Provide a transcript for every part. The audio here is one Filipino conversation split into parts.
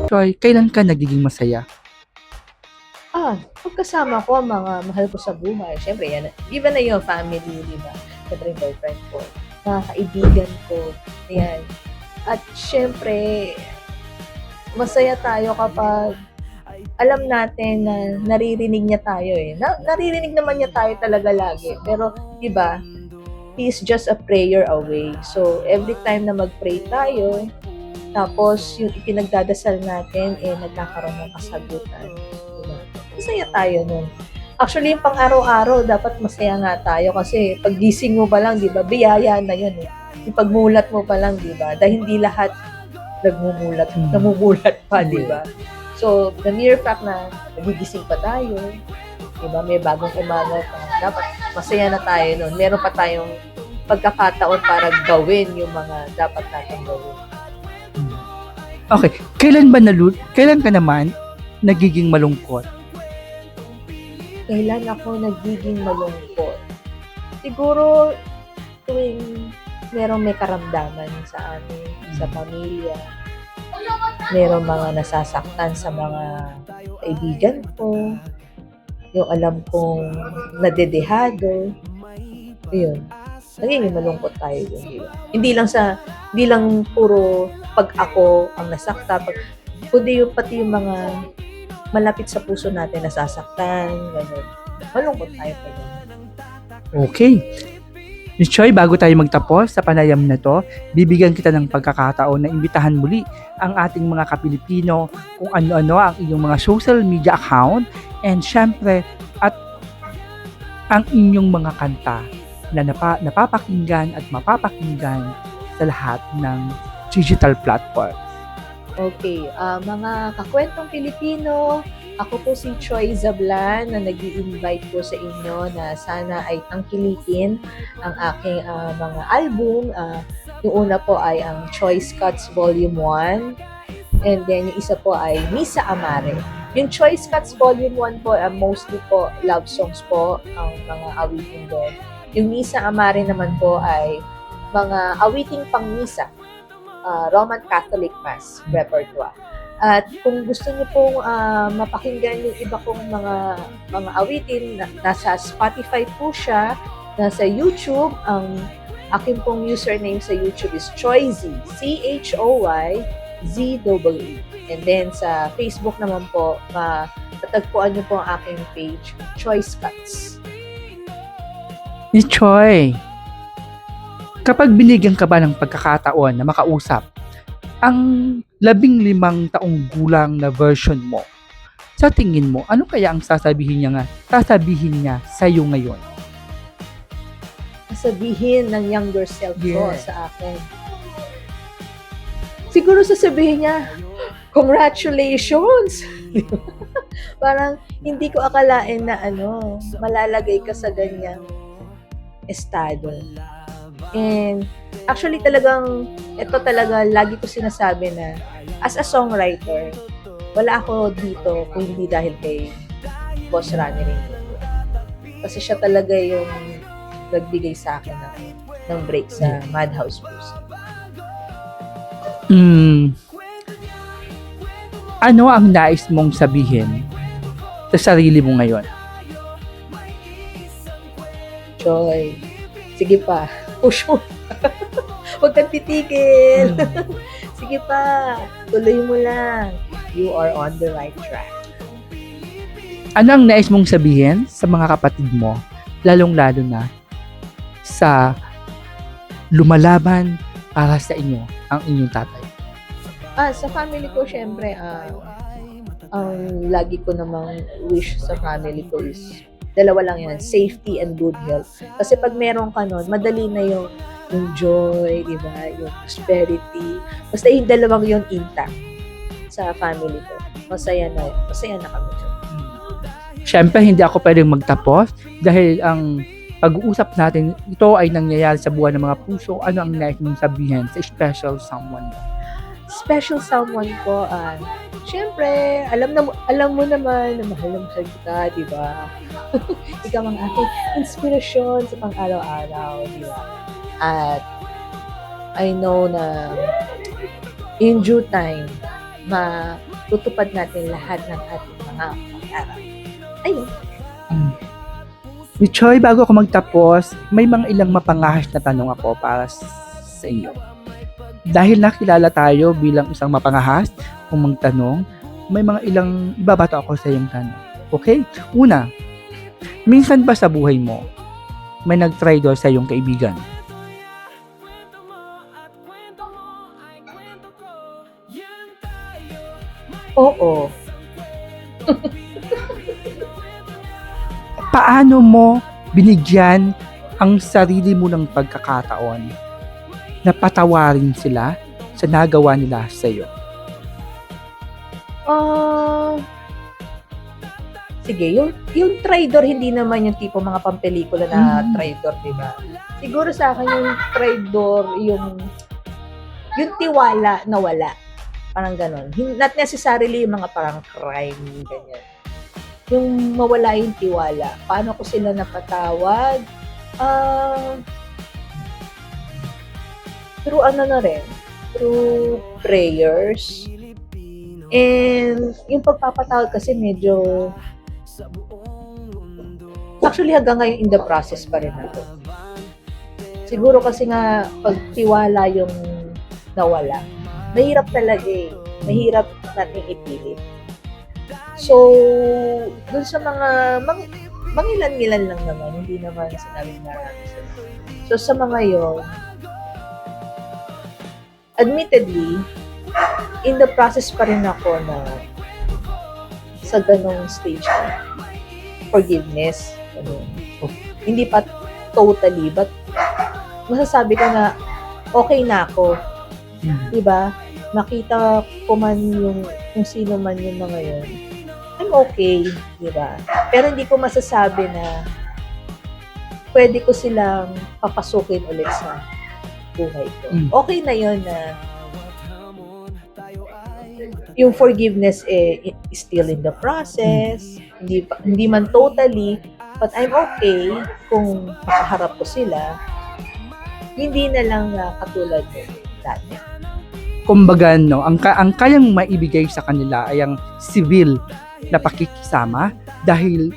Joy, kailan ka nagiging masaya? Pagkasama ko ang mga mahal ko sa buhay, siyempre yan, even na yung family, di ba? Siyempre yung boyfriend ko, mga kaibigan ko, yan. At siyempre, masaya tayo kapag alam natin na naririnig niya tayo eh. Naririnig naman niya tayo talaga lagi. Pero, di ba, he is just a prayer away. So, every time na mag-pray tayo, tapos yung ipinagdadasal natin, nagkakaroon ng kasagutan. Diba? Masaya tayo nun. Actually, yung pang-araw-araw, dapat masaya nga tayo kasi pag gising mo pa lang, di ba, biyaya na yun eh. Yung pagmulat mo pa lang, di ba, dahil hindi lahat namumulat pa, di ba? So, the mere fact na nagigising pa tayo, di ba, may bagong umaga pa, dapat masaya na tayo nun. Meron pa tayong pagkakataon para gawin yung mga dapat natin gawin. Okay, kailan ka naman nagiging malungkot? Kailan ako nagiging malungkot? Siguro tuwing merong may karamdaman sa amin, sa pamilya. Merong mga nasasaktan sa mga kaibigan ko. Yung alam kong nadedehado. Yun. Nagiging malungkot tayo dun, di ba? Hindi lang puro pag ako ang nasakta, kundi yung pati yung mga malapit sa puso natin nasasaktan, gano'n. Malungkot tayo pa yun. Okay. Miss Choi, bago tayo magtapos sa panayam na to, bibigyan kita ng pagkakataon na imbitahan muli ang ating mga Kapilipino kung ano-ano ang iyong mga social media account and syempre at ang inyong mga kanta na napapakinggan at mapapakinggan sa lahat ng digital platform. Okay, mga kakwentong Pilipino, ako po si Choi Zablan na nag-i-invite po sa inyo na sana ay tangkilikin ang aking mga album. Yung una po ay ang Choice Cuts Volume 1 and then yung isa po ay Misa Amare. Yung Choice Cuts Volume 1 po, mostly po love songs po ang mga awitin doon. Yung Misa Amare naman po ay mga awiting pang-misa. Roman Catholic Mass repertoire. At kung gusto niyo pong mapakinggan yung iba kong mga awitin, nasa Spotify po siya, nasa YouTube, ang akin pong username sa YouTube is Choyzy, CHOYZEE. And then sa Facebook naman po, matatagpuan niyo po ang aking page, Choice Cuts. Miss Choi, kapag binigyan ka ba ng pagkakataon na makausap ang 15 taong gulang na version mo, sa tingin mo, ano kaya ang sasabihin niya sa iyo ngayon? Sabihin ng younger self ko sa akin. Siguro sasabihin niya, congratulations! Parang hindi ko akalain na malalagay ka sa ganyang estado. And actually ito talaga lagi ko sinasabi na as a songwriter, wala ako dito kung hindi dahil kay Boss Rani Ringo. Kasi siya talaga yung nagbigay sa akin ng break sa Madhouse Music. Ano ang nais mong sabihin sa sarili mo ngayon? Joy, sige pa, push mo. Huwag kang titigil. Sige pa, tuloy mo lang. You are on the right track. Ano ang nais mong sabihin sa mga kapatid mo, lalong-lalo na sa lumalaban para sa inyo, ang inyong tatay? Sa family ko, syempre, ang lagi ko namang wish sa family ko is dalawa lang yan, safety and good health. Kasi pag meron ka nun, madali na yung joy, di ba? Yung prosperity. Basta yung dalawang yun intact sa family ko. Masaya na kami. Siyempre, hindi ako pwedeng magtapos dahil ang pag-uusap natin, ito ay nangyayari sa buwan ng mga puso. Ano ang nais mong sabihin sa special someone? Special someone ko, syempre, alam mo naman na mahal na mahal kita, di ba? Ikaw ang aking inspirasyon sa pang-araw-araw, di ba? At I know na in due time, tutupad natin lahat ng ating mga pangarap. Ayun. Mm. Miss Choi, bago ako magtapos, may mga ilang mapangahas na tanong ako para sa inyo. Dahil nakilala tayo bilang isang mapangahas, kung magtanong, may mga ilang ibabato ako sa iyong tanong. Okay? Una, minsan ba sa buhay mo, may nag-traitor sa iyong kaibigan? Oo. Paano mo binigyan ang sarili mo ng pagkakataon na patawarin sila sa nagawa nila sa iyo? Sige, yung traitor, hindi naman yung tipo mga pampelikula na traitor, di ba? Siguro sa akin yung traitor, yung tiwala na wala. Parang ganon. Not necessarily yung mga parang crime, ganyan. Yung mawala yung tiwala. Paano ko sila napatawad? Through through prayers. And yung pagpapatawad kasi medyo, actually hanggang ngayon in the process pa rin ito. Siguro kasi nga pagtiwala yung nawala, mahirap talaga eh. Mahirap natin ipilit. So, dun sa mga mangilan-ngilan lang naman, hindi naman sinabing marami sila. So, sa mga yon, admittedly, in the process pa rin ako na sa ganong stage na forgiveness. Hindi pa totally, but masasabi ko na okay na ako. Diba? Makita ko man yung kung sino man yung mga yun, I'm okay, diba? Pero hindi ko masasabi na pwede ko silang papasukin ulit sa buhay ko. Okay na yun na yung forgiveness is still in the process, hindi man totally, but I'm okay kung makaharap ko sila, hindi na lang katulad dati. Kumbaga, no, ang kayang maibigay sa kanila ay ang civil na pakikisama dahil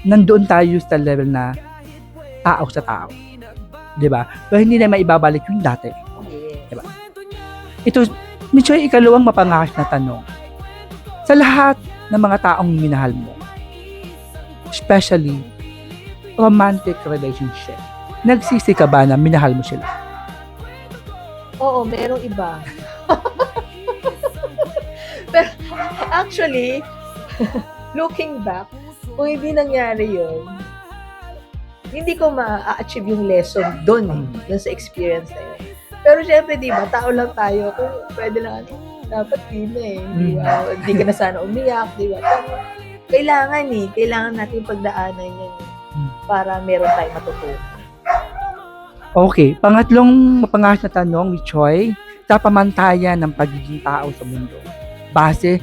nandoon tayo sa level na tao sa tao. Diba? Pero hindi na maibabalik yung dati. Diba? Ito, Miss Choi, ikalawang mapangahas na tanong. Sa lahat ng mga taong minahal mo, especially romantic relationship, nagsisi ka ba na minahal mo sila? Oo, merong iba. Pero actually, looking back, kung hindi nangyari yun, hindi ko ma-achieve yung lesson doon sa experience na yun. Pero syempre, di ba, tao lang tayo. Kung pwede lang, dapat din eh. Hindi ka na sana umiyak, di ba? Pero kailangan natin pagdaanan yun para meron tayong matutunan. Okay, pangatlong mapangahas na tanong, Miss Choi, sa pamantayan ng pagiging tao sa mundo. Base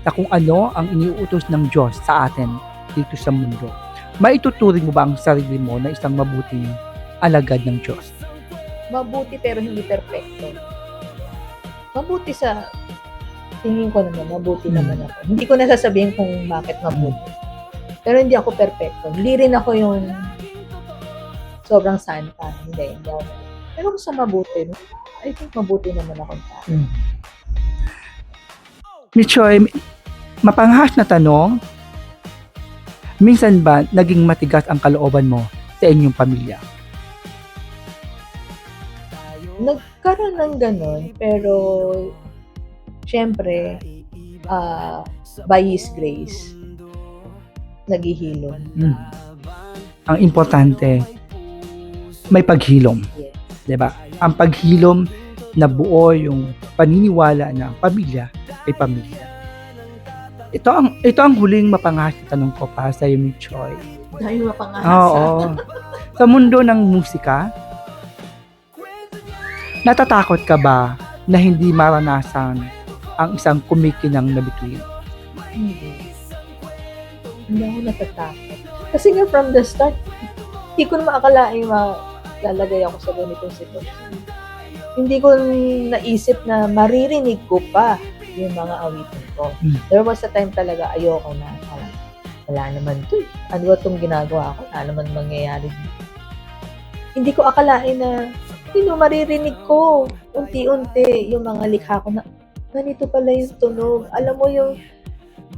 sa kung ano ang iniuutos ng Diyos sa atin dito sa mundo. Maituturing mo ba ang sarili mo na isang mabuting alagad ng Diyos? Mabuti pero hindi perfecto. Mabuti sa tingin ko naman, mabuti naman ako. Hindi ko nasasabihin kung bakit mabuti. Pero hindi ako perfecto. Hindi rin ako yung sobrang santa. Hindi ako. Pero kung sa mabuti, I think mabuti naman akong tao. Miss Choi, mapangahas na tanong, minsan ba naging matigas ang kalooban mo sa inyong pamilya? Nagkaroon ng ganun, pero syempre, by His grace, naghihilom. Ang importante, may paghilom. Yes. Diba? Ang paghilom na buo yung paniniwala na pamilya ay pamilya. Ito ang huling mapangahas na tanong ko para sa iyo, Miss Choi. Dahil mapangahas. Oo. Sa mundo ng musika, natatakot ka ba na hindi maranasan ang isang kumikinang na bituin? Hindi ako natatakot. Kasi nga from the start, hindi ko na maakalain lalagay ako sa ganitong sitwasyon. Hindi ko naisip na maririnig ko pa yung mga awitin ko. Mm. There was a time talaga ayoko na. Parang, wala naman to. Ano ba itong ginagawa ko? Wala naman mangyayari dito. Hindi ko akalain na maririnig ko unti-unti yung mga likha ko na ganito pala yung tunog. Alam mo yung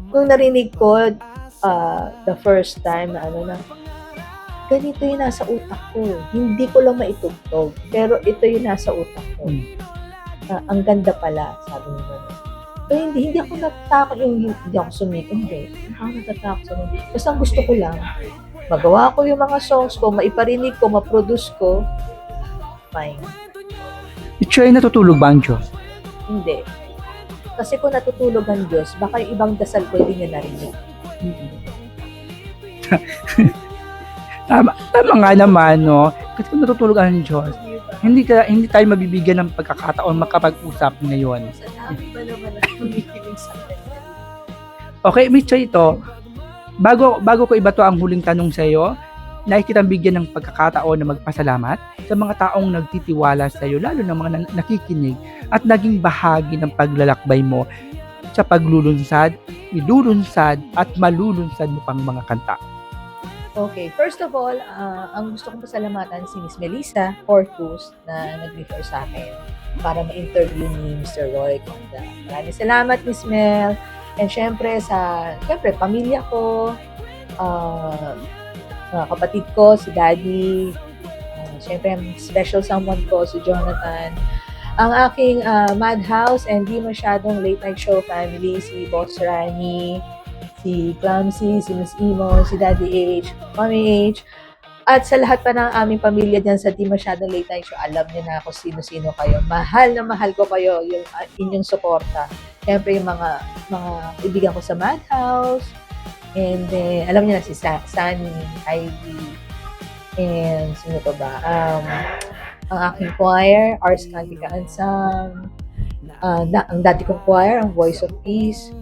nung narinig ko the first time na ganito yung nasa utak ko. Hindi ko lang maitugtog. Pero ito yung nasa utak ko. Ang ganda pala, sabi mo gano'n. Pero hindi ako natatakot hindi ako sumito. Hindi ako natatakot sumito. Basta ang gusto ko lang, magawa ko yung mga songs ko, maiparinig ko, ma-produce ko, fine. Choy, natutulog ba ang Diyos? Hindi. Kasi kung natutulog ang Diyos, baka yung ibang dasal ko hindi niya narinig. Tama nga naman, no? Kasi kung natutulog ang Diyos, hindi tayo mabibigyan ng pagkakataon makapag-usap ngayon. Sa dami ba naman ang tumikinig sa akin? Okay, Miss Choy, ito. Bago ko iba to ang huling tanong sa iyo, nakikitang bigyan ng pagkakataon na magpasalamat sa mga taong nagtitiwala sa iyo, lalo ng mga nakikinig at naging bahagi ng paglalakbay mo sa paglulunsad, ilulunsad at malulunsad mo pang mga kanta. Okay, first of all, ang gusto kong pasalamatan si Miss Melissa Fortus na nag-refer sa akin para ma-interview ni Mr. Roy Conda. Maraming salamat, Miss Mel. And syempre, pamilya ko, mga kapatid ko, si Daddy, syempre, special someone ko, si Jonathan. Ang aking Madhouse and di masyadong late night show family, si Boss Rani, si Clumsy, si Miss Imo, si Daddy H, Mommy H, at sa lahat pa ng aming pamilya dyan sa di masyadong late night show, alam niyo na ako sino-sino kayo. Mahal na mahal ko kayo, yung inyong suporta. Siyempre yung mga kaibigan ko sa Madhouse, and then, alam niyo na si Sunny, Ivy, and sino pa ba? Ang aking choir, Ars Cantica Ansam, ang dati kong choir, ang Voice of Peace,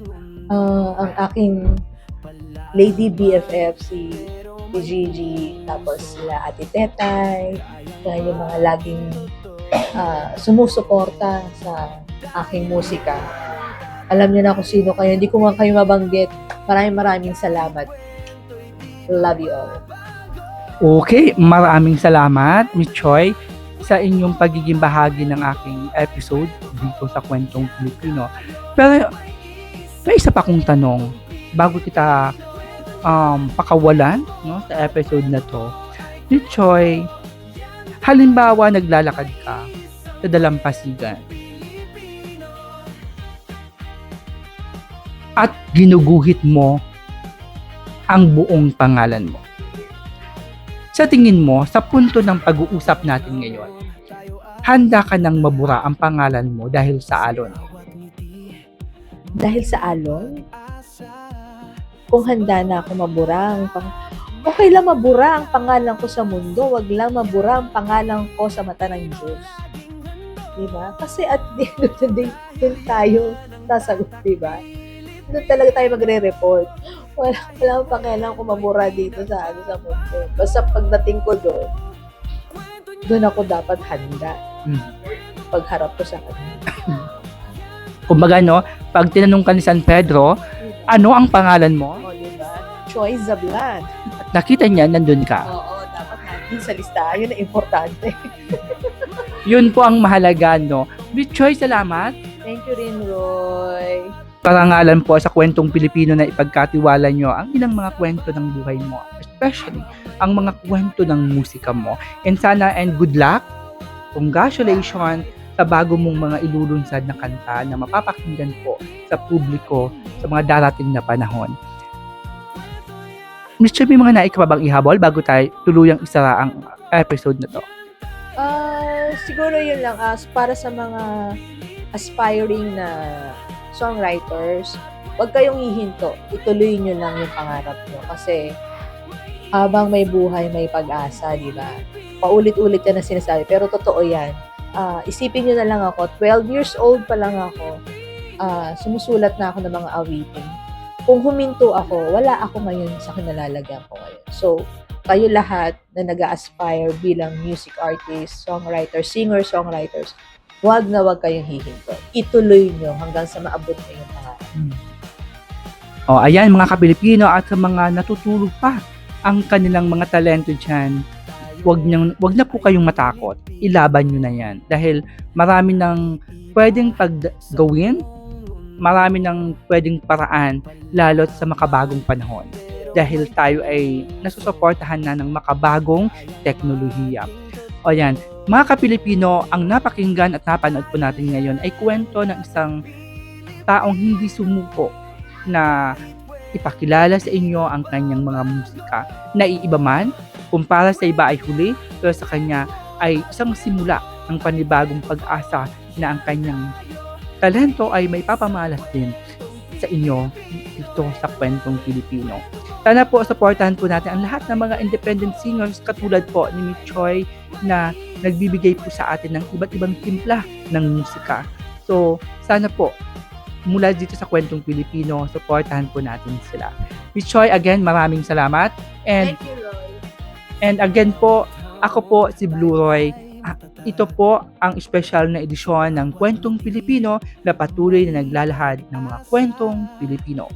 ang aking Lady BFF, si Gigi, tapos sila Ate Tetay, yung mga laging sumusuporta sa aking musika. Alam niyo na kung sino kayo, hindi ko man kayo mabanggit. Maraming salamat. Love you all. Okay, maraming salamat, Miss Choy, sa inyong pagiging bahagi ng aking episode dito sa Kwentong Pilipino. Pero may isa pa kong tanong bago kita pakawalan, no, sa episode na to. Miss Choy, halimbawa naglalakad ka sa dalampasigan at ginuguhit mo ang buong pangalan mo. Sa tingin mo, sa punto ng pag-uusap natin ngayon, handa ka nang mabura ang pangalan mo dahil sa alon? Dahil sa alon? Kung handa na ako mabura okay lang mabura ang pangalan ko sa mundo, wag lang mabura ang pangalan ko sa mata ng Diyos. Diba? Kasi at the end of the day, doon tayo sasagot, diba? Doon talaga tayo magre-report. Wala akong pakialam kung mabura dito sa mundo. Basta pagdating ko doon ako dapat handa. Pagharap ko sa kanya. Kumbaga, no, pag tinanong ka ni San Pedro, ano ang pangalan mo? O, diba? Choy Zablan. At nakita niya, nandun ka. Oo, dapat nandun sa listahan. Yun ang importante. Yun po ang mahalaga, no? Miss Choy, salamat. Thank you rin, Roy. Parangalan po sa Kwentong Pilipino na ipagkatiwala nyo ang ilang mga kwento ng buhay mo, especially ang mga kwento ng musika mo. And sana, and good luck, congratulations sa bago mong mga ilulunsad na kanta na mapapakinggan po sa publiko sa mga darating na panahon. Mr. May mga nais ka pa bang ihabol bago tayo tuluyang isara ang episode na to? Siguro yun lang, para sa mga aspiring na songwriters, huwag kayong hihinto. Ituloy nyo lang yung pangarap nyo. Kasi habang may buhay, may pag-asa, di ba? Paulit-ulit yan na sinasabi. Pero totoo yan. Isipin nyo na lang ako, 12 years old pa lang ako, sumusulat na ako ng mga awitin. Kung huminto ako, wala ako ngayon sa kinalalagyan ko ngayon. So, kayo lahat na nag-aspire bilang music artist, songwriter, singer-songwriters, wag na wag kayong hihinto. Ituloy nyo hanggang sa maabot nyo yung pangarap. O, ayan mga Kapilipino at sa mga natutulog pa ang kanilang mga talento dyan, wag na po kayong matakot. Ilaban nyo na yan. Dahil marami nang pwedeng paggawin, marami nang pwedeng paraan, lalo't sa makabagong panahon. Dahil tayo ay nasusuportahan na ng makabagong teknolohiya. O yan, mga Kapilipino, ang napakinggan at napanood po natin ngayon ay kwento ng isang taong hindi sumuko na ipakilala sa inyo ang kanyang mga musika. Naiiba man, kung para sa iba ay huli, pero sa kanya ay isang simula ng panibagong pag-asa na ang kanyang talento ay may papamalas din sa inyo dito sa Kwentong Pilipino. Sana po supportahan po natin ang lahat ng mga independent singers katulad po ni Miss Choi na nagbibigay po sa atin ng iba't ibang timpla ng musika. So, sana po mula dito sa Kwentong Pilipino, supportahan po natin sila. Miss Choi, again, maraming salamat. And Thank you, Roy. And again po, ako po si Blue Roy. Ito po ang espesyal na edisyon ng Kwentong Pilipino na patuloy na naglalahad ng mga kwentong Pilipino.